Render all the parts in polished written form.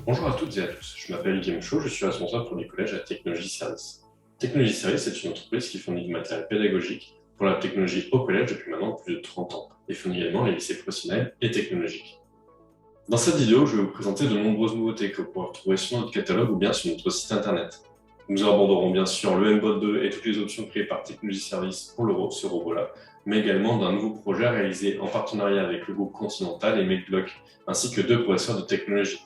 Bonjour à toutes et à tous, je m'appelle Guillaume Chaud, je suis responsable pour les collèges à Technologie Service. Technologie Service est une entreprise qui fournit du matériel pédagogique pour la technologie au collège depuis maintenant plus de 30 ans et fournit également les lycées professionnels et technologiques. Dans cette vidéo, je vais vous présenter de nombreuses nouveautés que vous pourrez retrouver sur notre catalogue ou bien sur notre site internet. Nous aborderons bien sûr le MBOT 2 et toutes les options créées par Technologie Service pour ce robot-là, mais également d'un nouveau projet réalisé en partenariat avec le groupe Continental et MakeBlock, ainsi que deux professeurs de technologie.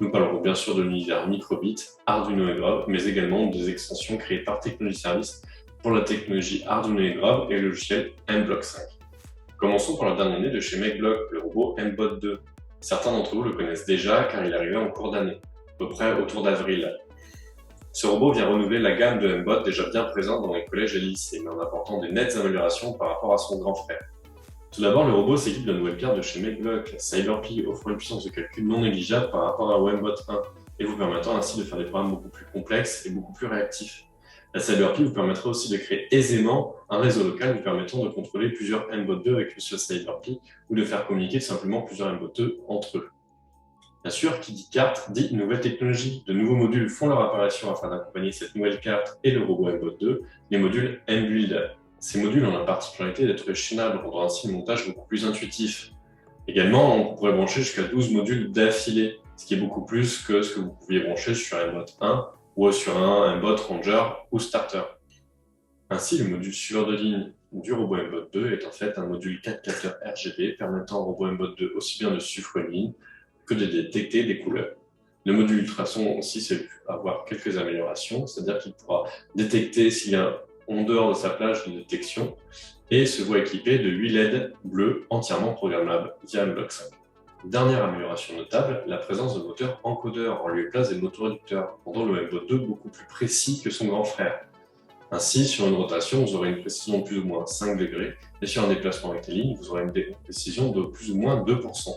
Nous parlerons bien sûr de l'univers Microbit, Arduino et Grove, mais également des extensions créées par Technologie Service pour la technologie Arduino et Grove et le logiciel MBlock 5. Commençons par le dernier né de chez MakeBlock, le robot MBOT 2. Certains d'entre vous le connaissent déjà car il est arrivé en cours d'année, à peu près autour d'avril. Ce robot vient renouveler la gamme de MBOT déjà bien présente dans les collèges et les lycées, mais en apportant des nettes améliorations par rapport à son grand frère. Tout d'abord, le robot s'équipe d'une nouvelle carte de chez MakeBlock, la CyberPi, offrant une puissance de calcul non négligeable par rapport à MBOT 1 et vous permettant ainsi de faire des programmes beaucoup plus complexes et beaucoup plus réactifs. La CyberPi vous permettra aussi de créer aisément un réseau local vous permettant de contrôler plusieurs MBOT 2 avec le seul CyberPi ou de faire communiquer simplement plusieurs MBOT 2 entre eux. Bien sûr, qui dit carte dit nouvelle technologie. De nouveaux modules font leur apparition afin d'accompagner cette nouvelle carte et le robot MBOT 2, les modules MBuild. Ces modules ont la particularité d'être chaînables, rendant ainsi le montage beaucoup plus intuitif. Également, on pourrait brancher jusqu'à 12 modules d'affilée, ce qui est beaucoup plus que ce que vous pouviez brancher sur un MBOT 1 ou sur un MBOT Ranger ou Starter. Ainsi, le module suiveur de ligne du robot MBOT 2 est en fait un module 4 capteurs RGB permettant au robot MBOT 2 aussi bien de suivre une ligne que de détecter des couleurs. Le module ultrason aussi c'est avoir quelques améliorations, c'est-à-dire qu'il pourra détecter s'il y a en dehors de sa plage de détection et se voit équipé de 8 LED bleus entièrement programmables via MBlock 5. Dernière amélioration notable, la présence de moteurs encodeurs en lieu et place des motoréducteurs, rendant le MBOT 2 beaucoup plus précis que son grand frère. Ainsi, sur une rotation, vous aurez une précision de plus ou moins 5 degrés, et sur un déplacement avec les lignes, vous aurez une précision de plus ou moins 2%.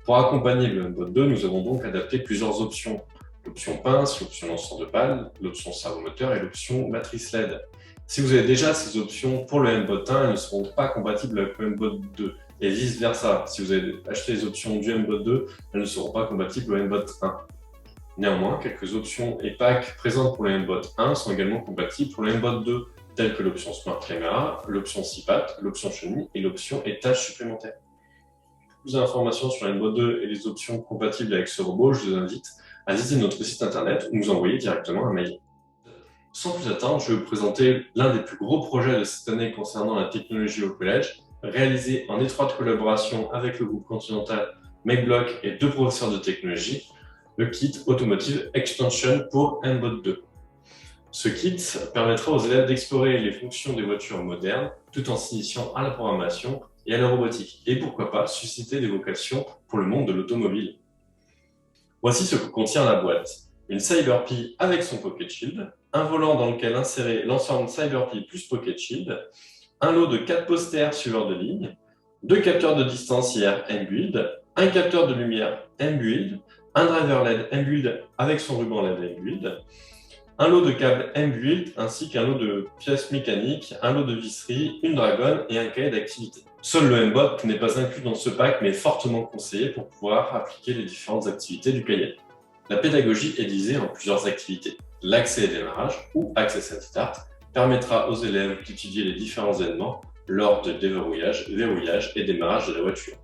Pour accompagner le MBOT 2, nous avons donc adapté plusieurs options. L'option pince, l'option lanceur de balles, l'option servomoteur et l'option matrice LED. Si vous avez déjà ces options pour le MBOT 1, elles ne seront pas compatibles avec le MBOT 2 et vice versa. Si vous avez acheté les options du MBOT 2, elles ne seront pas compatibles au MBOT 1. Néanmoins, quelques options et packs présentes pour le MBOT 1 sont également compatibles pour le MBOT 2, telles que l'option Smart Camera, l'option CPAT, l'option chenille et l'option étage supplémentaire. Pour plus d'informations sur la MBOT 2 et les options compatibles avec ce robot, je vous invite à visiter notre site internet ou nous envoyer directement un mail. Sans plus attendre, je vais vous présenter l'un des plus gros projets de cette année concernant la technologie au collège, réalisé en étroite collaboration avec le groupe Continental, MakeBlock et deux professeurs de technologie, le kit Automotive Extension pour MBOT 2. Ce kit permettra aux élèves d'explorer les fonctions des voitures modernes tout en s'initiant à la programmation et à la robotique, et pourquoi pas susciter des vocations pour le monde de l'automobile. Voici ce que contient la boîte. Une CyberPi avec son Pocket Shield, un volant dans lequel insérer l'ensemble CyberPi plus Pocket Shield, un lot de 4 posters suiveurs de ligne, 2 capteurs de distance IR MBuild, un capteur de lumière MBuild, un driver LED MBuild avec son ruban LED MBuild, un lot de câbles MBuild ainsi qu'un lot de pièces mécaniques, un lot de visserie, une dragonne et un cahier d'activité. Seul le MBOT n'est pas inclus dans ce pack mais est fortement conseillé pour pouvoir appliquer les différentes activités du cahier. La pédagogie est divisée en plusieurs activités. L'accès et démarrage ou Access and Start permettra aux élèves d'étudier les différents événements lors de déverrouillage, verrouillage et démarrage de la voiture.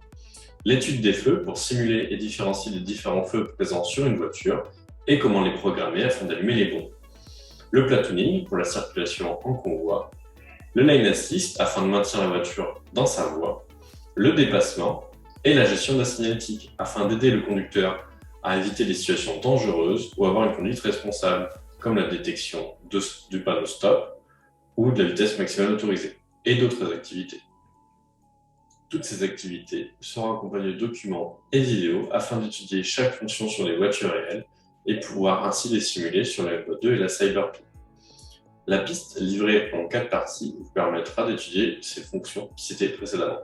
L'étude des feux pour simuler et différencier les différents feux présents sur une voiture et comment les programmer afin d'allumer les bons. Le platooning pour la circulation en convoi, le lane assist afin de maintenir la voiture dans sa voie, le dépassement et la gestion de la signalétique afin d'aider le conducteur à éviter des situations dangereuses ou avoir une conduite responsable, comme la détection du panneau stop ou de la vitesse maximale autorisée, et d'autres activités. Toutes ces activités seront accompagnées de documents et vidéos afin d'étudier chaque fonction sur les voitures réelles et pouvoir ainsi les simuler sur la MBOT 2 et la CyberPi. La piste livrée en 4 parties vous permettra d'étudier ces fonctions citées précédemment.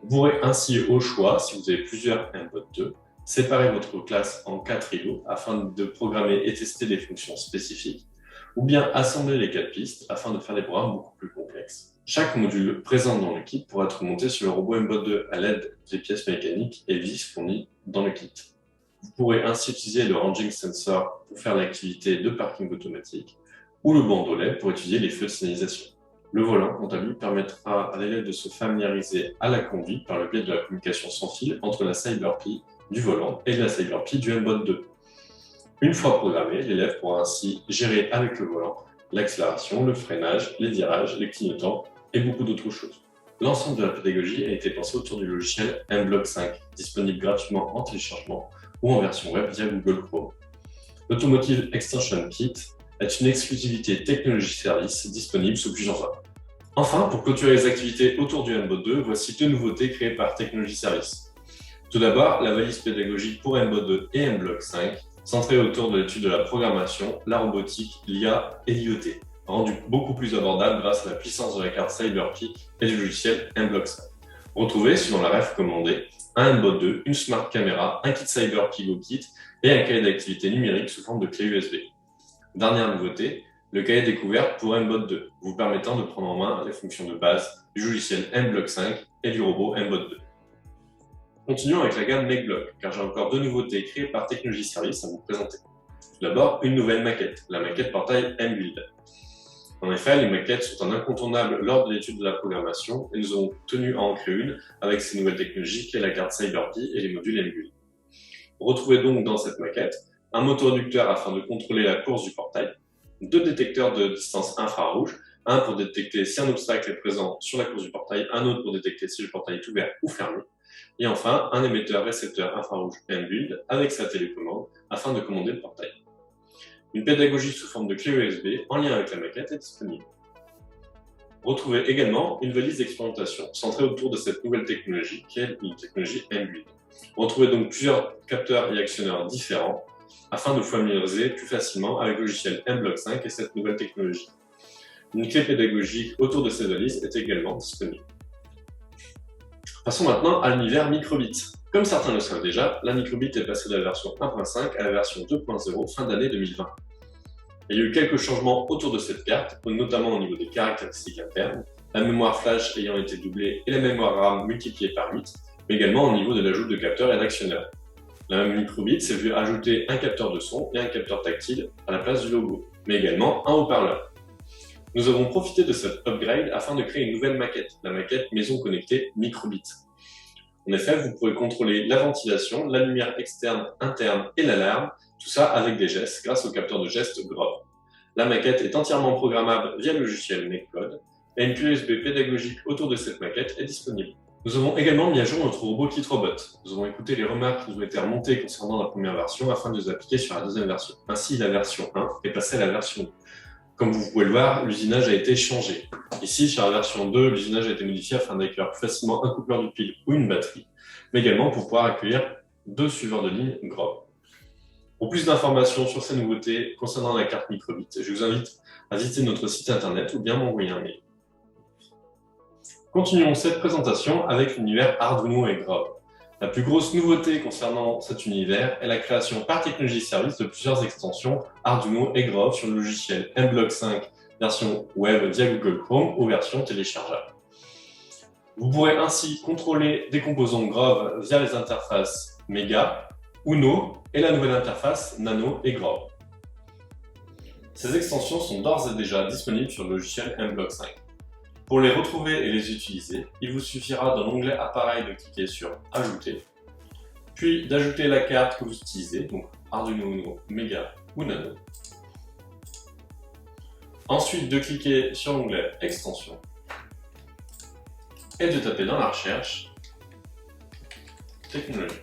Vous pourrez ainsi au choix, si vous avez plusieurs MBOT 2, séparer votre classe en 4 îlots afin de programmer et tester des fonctions spécifiques, ou bien assembler les 4 pistes afin de faire des programmes beaucoup plus complexes. Chaque module présent dans le kit pourra être monté sur le robot MBOT 2 à l'aide des pièces mécaniques et vis fournies dans le kit. Vous pourrez ainsi utiliser le ranging sensor pour faire l'activité de parking automatique ou le bandeau LED pour étudier les feux de signalisation. Le volant, quant à lui, permettra à l'élève de se familiariser à la conduite par le biais de la communication sans fil entre la CyberPi du volant et la CyberPi du MBOT 2. Une fois programmé, l'élève pourra ainsi gérer avec le volant l'accélération, le freinage, les virages, les clignotants et beaucoup d'autres choses. L'ensemble de la pédagogie a été pensé autour du logiciel mBlock 5, disponible gratuitement en téléchargement ou en version web via Google Chrome. L'Automotive Extension Kit est une exclusivité technologie service disponible sous plusieurs formes. Enfin, pour clôturer les activités autour du MBOT 2, voici deux nouveautés créées par Technology Service. Tout d'abord, la valise pédagogique pour MBOT 2 et mBlock 5, centrée autour de l'étude de la programmation, la robotique, l'IA et l'IoT, rendue beaucoup plus abordable grâce à la puissance de la carte CyberPi et du logiciel mBlock 5. Retrouvez, suivant la ref commandée, un MBOT 2, une smart caméra, un kit CyberPi Go Kit et un cahier d'activité numérique sous forme de clé USB. Dernière nouveauté, le cahier découverte pour mBOT 2, vous permettant de prendre en main les fonctions de base du logiciel mBlock 5 et du robot mBOT 2. Continuons avec la gamme MakeBlock, car j'ai encore deux nouveautés créées par Technology Service à vous présenter. Tout d'abord, une nouvelle maquette, la maquette portail mBuild. En effet, les maquettes sont un incontournable lors de l'étude de la programmation et nous avons tenu à en créer une avec ces nouvelles technologies qui est la carte CyberPi et les modules mBuild. Retrouvez donc dans cette maquette un motoréducteur afin de contrôler la course du portail, deux détecteurs de distance infrarouge, un pour détecter si un obstacle est présent sur la course du portail, un autre pour détecter si le portail est ouvert ou fermé, et enfin un émetteur-récepteur infrarouge mBuild avec sa télécommande afin de commander le portail. Une pédagogie sous forme de clé USB en lien avec la maquette est disponible. Retrouvez également une valise d'expérimentation centrée autour de cette nouvelle technologie qui est une technologie mBuild. Retrouvez donc plusieurs capteurs et actionneurs différents afin de vous familiariser plus facilement avec le logiciel mBlock 5 et cette nouvelle technologie. Une clé pédagogique autour de cette valise est également disponible. Passons maintenant à l'univers Microbit. Comme certains le savent déjà, la Microbit est passée de la version 1.5 à la version 2.0 fin d'année 2020. Il y a eu quelques changements autour de cette carte, notamment au niveau des caractéristiques internes, la mémoire flash ayant été doublée et la mémoire RAM multipliée par 8, mais également au niveau de l'ajout de capteurs et d'actionneurs. La Microbit s'est vue ajouter un capteur de son et un capteur tactile à la place du logo, mais également un haut-parleur. Nous avons profité de cet upgrade afin de créer une nouvelle maquette, la maquette maison connectée Microbit. En effet, vous pourrez contrôler la ventilation, la lumière externe, interne et l'alarme, tout ça avec des gestes grâce au capteur de gestes Grove. La maquette est entièrement programmable via le logiciel MakeCode et une clé USB pédagogique autour de cette maquette est disponible. Nous avons également mis à jour notre robot KitRobot. Nous avons écouté les remarques qui nous ont été remontées concernant la première version afin de les appliquer sur la deuxième version. Ainsi, la version 1 est passée à la version 2. Comme vous pouvez le voir, l'usinage a été changé. Ici, sur la version 2, l'usinage a été modifié afin d'accueillir plus facilement un coupleur de pile ou une batterie, mais également pour pouvoir accueillir deux suiveurs de ligne Grove. Pour plus d'informations sur ces nouveautés concernant la carte Microbit, je vous invite à visiter notre site internet ou bien m'envoyer un mail. Continuons cette présentation avec l'univers Arduino et Grove. La plus grosse nouveauté concernant cet univers est la création par Technology Service de plusieurs extensions Arduino et Grove sur le logiciel mBlock 5 version web via Google Chrome ou version téléchargeable. Vous pourrez ainsi contrôler des composants Grove via les interfaces Mega, Uno et la nouvelle interface Nano et Grove. Ces extensions sont d'ores et déjà disponibles sur le logiciel mBlock 5. Pour les retrouver et les utiliser, il vous suffira dans l'onglet Appareil de cliquer sur Ajouter, puis d'ajouter la carte que vous utilisez, donc Arduino Uno, Mega ou Nano. Ensuite de cliquer sur l'onglet Extension et de taper dans la recherche Technologie.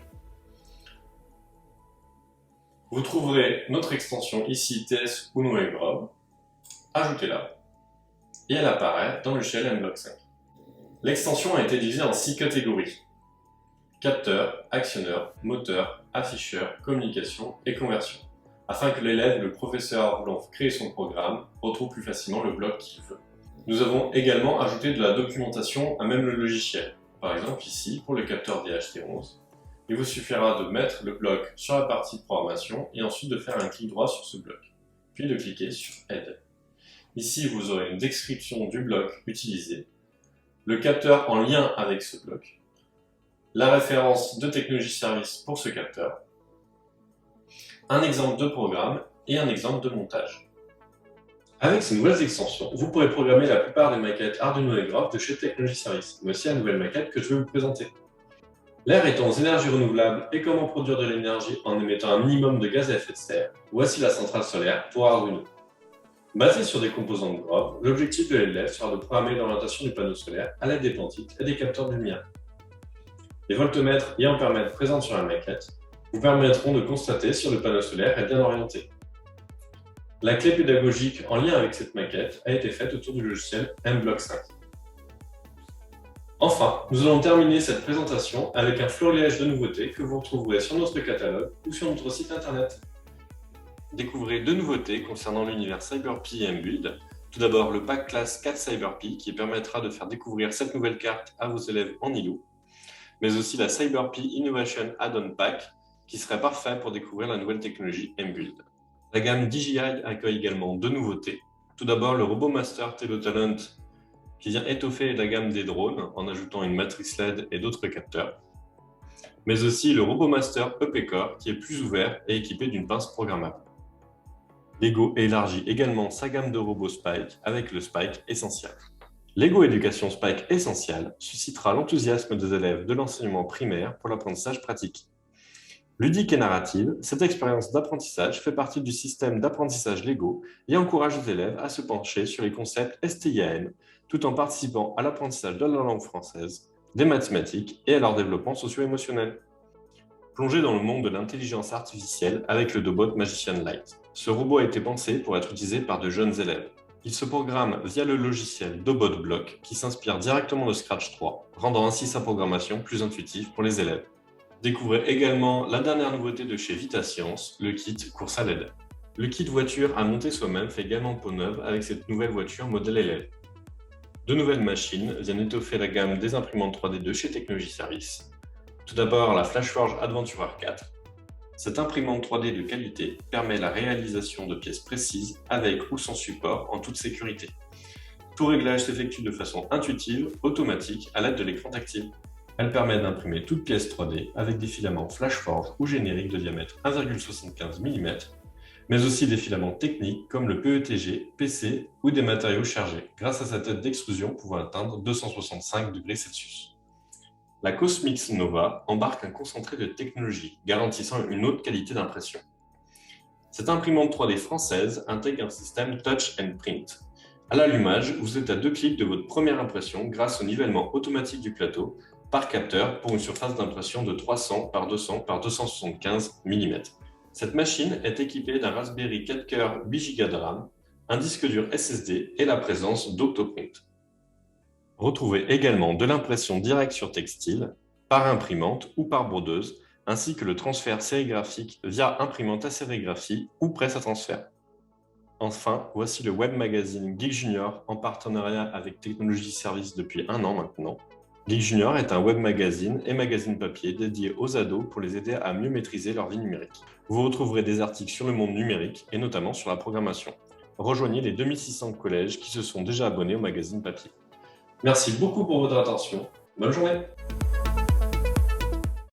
Vous trouverez notre extension ici TS Uno et Grove. Ajoutez-la. Et elle apparaît dans le logiciel mBlock 5. L'extension a été divisée en 6 catégories. Capteur, actionneur, moteur, afficheur, communication et conversion, afin que l'élève, le professeur voulant créer son programme, retrouve plus facilement le bloc qu'il veut. Nous avons également ajouté de la documentation à même le logiciel. Par exemple ici, pour le capteur DHT11, il vous suffira de mettre le bloc sur la partie de programmation et ensuite de faire un clic droit sur ce bloc, puis de cliquer sur Aide. Ici, vous aurez une description du bloc utilisé, le capteur en lien avec ce bloc, la référence de Technology Service pour ce capteur, un exemple de programme et un exemple de montage. Avec ces nouvelles extensions, vous pourrez programmer la plupart des maquettes Arduino et Graph de chez Technology Service, mais aussi la nouvelle maquette que je vais vous présenter. L'air étant aux énergies renouvelables et comment produire de l'énergie en émettant un minimum de gaz à effet de serre, voici la centrale solaire pour Arduino. Basée sur des composants de Graph, l'objectif de l'élève sera de programmer l'orientation du panneau solaire à l'aide des pentites et des capteurs de lumière. Les voltmètres et ampèremètres présents sur la maquette vous permettront de constater si le panneau solaire est bien orienté. La clé pédagogique en lien avec cette maquette a été faite autour du logiciel MBlock 5. Enfin, nous allons terminer cette présentation avec un florilège de nouveautés que vous retrouverez sur notre catalogue ou sur notre site internet. Découvrez deux nouveautés concernant l'univers CyberPi et Mbuild. Tout d'abord, le pack classe 4 CyberPi qui permettra de faire découvrir cette nouvelle carte à vos élèves en ILO, mais aussi la CyberPi Innovation Add-on Pack qui serait parfait pour découvrir la nouvelle technologie Mbuild. La gamme DJI accueille également deux nouveautés. Tout d'abord, le RoboMaster TeleTalent qui vient étoffer la gamme des drones en ajoutant une matrice LED et d'autres capteurs, mais aussi le RoboMaster EP Core qui est plus ouvert et équipé d'une pince programmable. Lego élargit également sa gamme de robots Spike avec le Spike Essential. Lego Éducation Spike Essential suscitera l'enthousiasme des élèves de l'enseignement primaire pour l'apprentissage pratique. Ludique et narrative, cette expérience d'apprentissage fait partie du système d'apprentissage Lego et encourage les élèves à se pencher sur les concepts STIAM tout en participant à l'apprentissage de la langue française, des mathématiques et à leur développement socio-émotionnel. Plongez dans le monde de l'intelligence artificielle avec le Dobot Magician Lite. Ce robot a été pensé pour être utilisé par de jeunes élèves. Il se programme via le logiciel Dobot Block qui s'inspire directement de Scratch 3, rendant ainsi sa programmation plus intuitive pour les élèves. Découvrez également la dernière nouveauté de chez VitaScience, le kit course à LED. Le kit voiture à monter soi-même fait également peau neuve avec cette nouvelle voiture modèle élève. Deux nouvelles machines viennent étoffer la gamme des imprimantes 3D de chez Technology Service. Tout d'abord, la FlashForge Adventurer 4. Cette imprimante 3D de qualité permet la réalisation de pièces précises avec ou sans support en toute sécurité. Tout réglage s'effectue de façon intuitive, automatique, à l'aide de l'écran tactile. Elle permet d'imprimer toute pièce 3D avec des filaments FlashForge ou génériques de diamètre 1,75 mm, mais aussi des filaments techniques comme le PETG, PC ou des matériaux chargés, grâce à sa tête d'extrusion pouvant atteindre 265 degrés Celsius. La Cosmix Nova embarque un concentré de technologie, garantissant une haute qualité d'impression. Cette imprimante 3D française intègre un système Touch and Print. À l'allumage, vous êtes à 2 clics de votre première impression grâce au nivellement automatique du plateau par capteur pour une surface d'impression de 300 par 200 par 275 mm. Cette machine est équipée d'un Raspberry 4 cœurs 8 Go de RAM, un disque dur SSD et la présence d'Octoprint. Retrouvez également de l'impression directe sur textile, par imprimante ou par brodeuse, ainsi que le transfert sérigraphique via imprimante à sérigraphie ou presse à transfert. Enfin, voici le web magazine Geek Junior en partenariat avec Technology Service depuis 1 an maintenant. Geek Junior est un web magazine et magazine papier dédié aux ados pour les aider à mieux maîtriser leur vie numérique. Vous retrouverez des articles sur le monde numérique et notamment sur la programmation. Rejoignez les 2600 collèges qui se sont déjà abonnés au magazine papier. Merci beaucoup pour votre attention. Bonne journée!